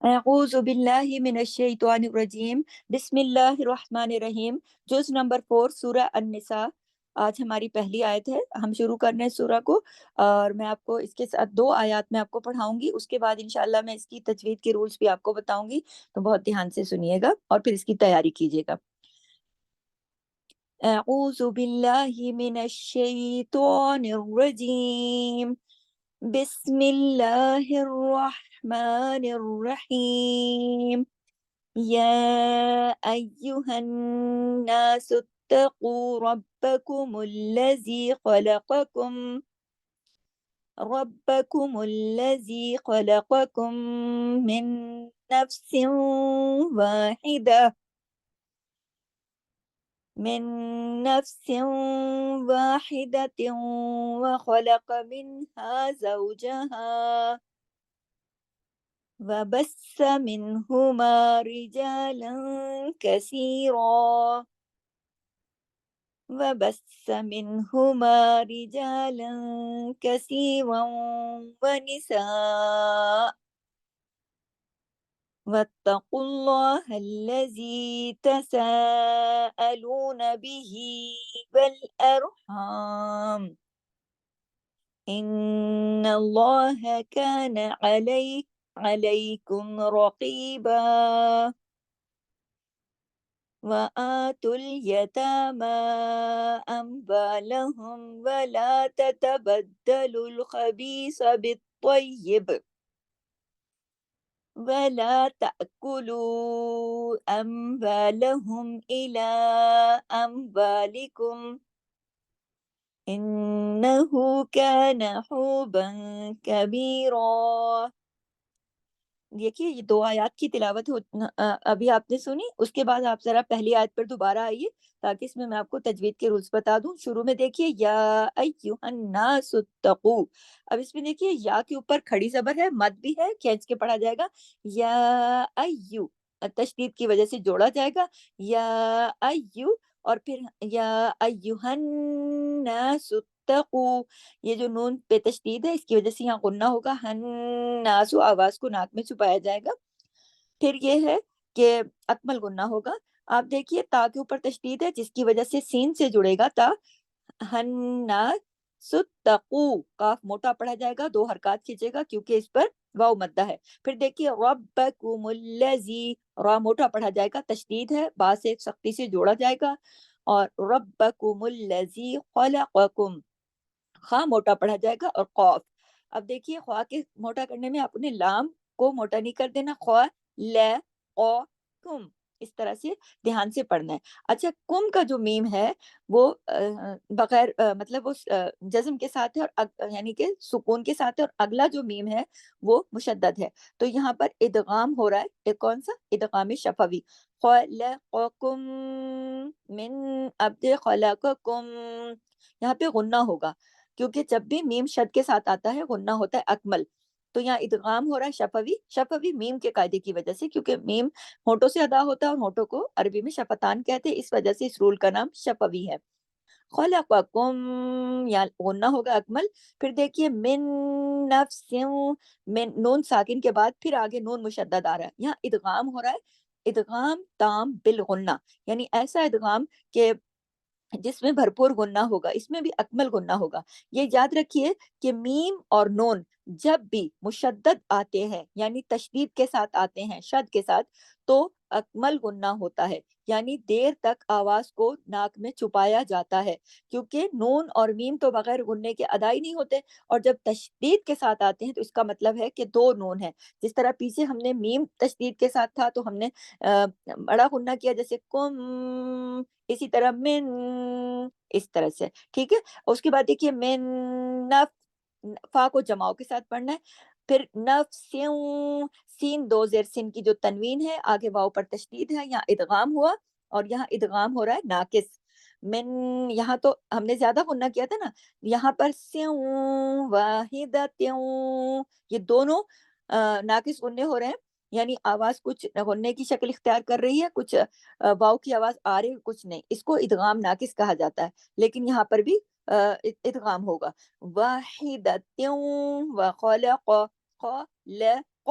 اعوذ باللہ من الشیطان الرجیم، بسم اللہ الرحمن الرحیم۔ جز نمبر 4، سورہ النساء۔ آج ہماری پہلی آیت ہے، ہم شروع کر رہے ہیں سورہ کو، اور میں آپ کو اس کے ساتھ 2 آیات میں آپ کو پڑھاؤں گی، اس کے بعد انشاءاللہ میں اس کی تجوید کے رولز بھی آپ کو بتاؤں گی، تو بہت دھیان سے سنیے گا اور پھر اس کی تیاری کیجیے گا۔ اعوذ باللہ من الشیطان الرجیم، بسم اللہ الرحمن الرحیم۔ يا أيها الناس اتقوا ربكم الذي خلقكم من نفس واحدة من نفس واحدة وخلق منها زوجها وبث منهما رجالا كثيرا ونساء واتقوا الله الذي تساءلون به والأرحام إن الله كان عليكم رقيبا وآتوا اليتامى أموالهم ولا تتبدلوا الخبيث بالطيب ولا تأكلوا أموالهم إلى أموالكم إنه كان حوبا كبيرا۔ دیکھیے یہ 2 آیات کی تلاوت ابھی آپ نے سنی، اس کے بعد آپ ذرا پہلی آیت پر دوبارہ آئیے تاکہ اس میں آپ کو تجوید کے رولز بتا دوں۔ شروع میں دیکھیے یا ایھا الناس اتقوا، اب اس میں دیکھیے یا کے اوپر کھڑی زبر ہے، مد بھی ہے، کھینچ کے پڑھا جائے گا، یا ایو، تشدید کی وجہ سے جوڑا جائے گا، یا ایو، اور پھر یا ایھا الناس اتقوا، یہ جو نون پہ تشدید ہے اس کی وجہ سے یہاں غنہ ہوگا، ہناسو آواز کو ناک میں چھپایا جائے گا۔ پھر یہ ہے کہ اکمل غنہ ہوگا۔ آپ دیکھیے تا کے اوپر تشدید ہے جس کی وجہ سے سین سے جڑے گا تا، ہناسو، کاف موٹا پڑھا جائے گا، 2 حرکات کھینچے گا کیونکہ اس پر واو مدہ ہے۔ پھر دیکھیے ربکم الذی، را موٹا پڑھا جائے گا، تشدید ہے، با سے سختی سے جوڑا جائے گا، اور ربکم الذی خلقکم، خواہ موٹا پڑھا جائے گا، اور قوف، اب دیکھیے خواہ کے موٹا کرنے میں آپ نے لام کو موٹا نہیں کر دینا، خواہ ل قو کم، اس طرح سے دھیان سے پڑھنا ہے۔ اچھا کم کا جو میم ہے وہ بغیر مطلب وہ جزم کے ساتھ ہے، اور یعنی کہ سکون کے ساتھ ہے، اور اگلا جو میم ہے وہ مشدد ہے، تو یہاں پر ادغام ہو رہا ہے، ایک کون سا؟ ادغام شفوی، خلقکم من عبد خلقکم، یہاں پہ غنہ ہوگا کیونکہ جب بھی میم شد کے ساتھ آتا ہے غنہ ہوتا ہے اکمل، تو یہاں ادغام ہو رہا ہے شفوی، شفوی میم کے قاعدے کی وجہ سے، کیونکہ میم ہونٹوں سے ادا ہوتا ہے اور ہونٹوں کو عربی میں شفتان کہتے ہیں، اس وجہ سے اس رول کا نام شفوی ہے۔ خلقکم، یا غنہ ہوگا اکمل۔ پھر دیکھیے من نفس، من نون ساکن کے بعد پھر آگے نون مشدد آ رہا ہے، یہاں ادغام ہو رہا ہے، ادغام تام بالغنہ، یعنی ایسا ادغام کہ جس میں بھرپور غنہ ہوگا، اس میں بھی اکمل غنہ ہوگا۔ یہ یاد رکھیے کہ میم اور نون جب بھی مشدد آتے ہیں یعنی تشدید کے ساتھ آتے ہیں، شد کے ساتھ، تو اکمل غنہ ہوتا ہے، یعنی دیر تک آواز کو ناک میں چھپایا جاتا ہے، کیونکہ نون اور میم تو بغیر غنے کے ادا ہی نہیں ہوتے، اور جب تشدید کے ساتھ آتے ہیں تو اس کا مطلب ہے کہ 2 نون ہیں، جس طرح پیچھے ہم نے میم تشدید کے ساتھ تھا تو ہم نے بڑا غنہ کیا، جیسے کم، اسی طرح من، اس طرح سے، ٹھیک ہے۔ اور اس کے بعد دیکھیے من نف، فا کو جماؤ کے ساتھ پڑھنا ہے، پھر نفسیوں، سین 2 زیر سین کی جو تنوین ہے، آگے واؤ پر تشدید ہے، یہاں ادغام ہوا، اور یہاں ادغام ہو رہا ہے ناقص، من، یہاں تو ہم نے زیادہ غنہ کیا تھا نا، یہاں پر سیوں واحدتیوں، یہ دونوں ناقص غنے ہو رہے ہیں، یعنی آواز کچھ غنے کی شکل اختیار کر رہی ہے، کچھ واؤ کی آواز آ رہی ہے، کچھ نہیں، اس کو ادغام ناقص کہا جاتا ہے، لیکن یہاں پر بھی ادغام ہوگا، واحدتیوں وخلق، خلق،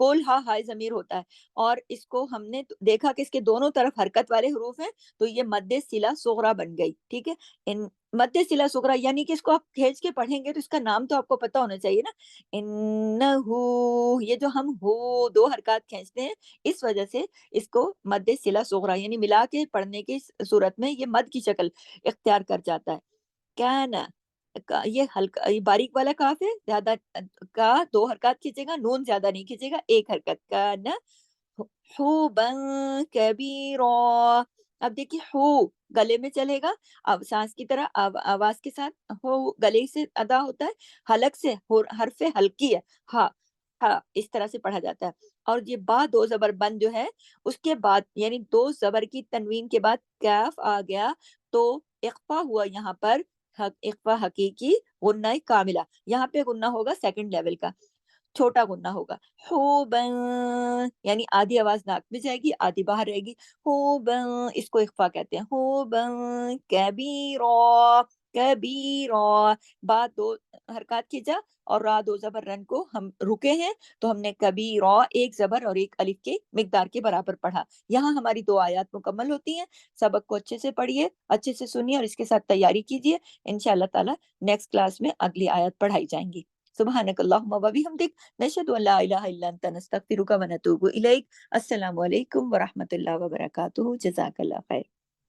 گول ہا ہائے ضمیر ہوتا ہے، اور اس کو ہم نے دیکھا کہ اس کے دونوں طرف حرکت والے حروف ہیں، تو یہ مد صلہ صغرا بن گئی، ٹھیک ہے۔ ان مد صلہ صغرا یعنی کہ اس کو آپ کھینچ کے پڑھیں گے تو اس کا نام تو آپ کو پتہ ہونا چاہیے نا، انہو، یہ جو ہم ہو دو حرکات کھینچتے ہیں، اس وجہ سے اس کو مد صلہ صغرا یعنی ملا کے پڑھنے کی صورت میں یہ مد کی شکل اختیار کر جاتا ہے۔ کان، یہ ہلکا، یہ باریک والا کاف ہے، زیادہ کا دو حرکات کھینچے گا، نون زیادہ نہیں کھینچے گا، ایک حرکت، کان حوبا کبیرا۔ اب دیکھیے ہو گلے میں چلے گا، اب سانس کی طرح آواز کے ساتھ ہو گلے سے ادا ہوتا ہے، حلق سے حرف ہلکی ہے، ہا ہا اس طرح سے پڑھا جاتا ہے۔ اور یہ با دو زبر بند جو ہے، اس کے بعد یعنی دو زبر کی تنوین کے بعد کیف آ گیا تو اخفا ہوا یہاں پر، اخفا حقیقی، غنہ کاملہ، یہاں پہ غنہ ہوگا سیکنڈ لیول کا، چھوٹا غنہ ہوگا، خوبن، یعنی آدھی آواز ناک میں جائے گی، آدھی باہر رہے گی، خوبن، اس کو اخفا کہتے ہیں، خوبن کبیرا، کبیرا، با دو حرکات کھینچا اور را دو زبر رن کو ہم رکے ہیں تو ہم نے کبیرا ایک زبر اور ایک الف کے مقدار کے برابر پڑھا۔ یہاں ہماری دو آیات مکمل ہوتی ہیں۔ سبق کو اچھے سے پڑھیے، اچھے سے سنیے اور اس کے ساتھ تیاری کیجیے، انشاءاللہ تعالی نیکسٹ کلاس میں اگلی آیات پڑھائی جائیں گی۔ سبحانک اللہم و بحمدک، نشہد ان لا الہ الا انت، نستغفرک و نتوب الیک۔ السلام علیکم ورحمۃ اللہ وبرکاتہ، جزاک اللہ خیر۔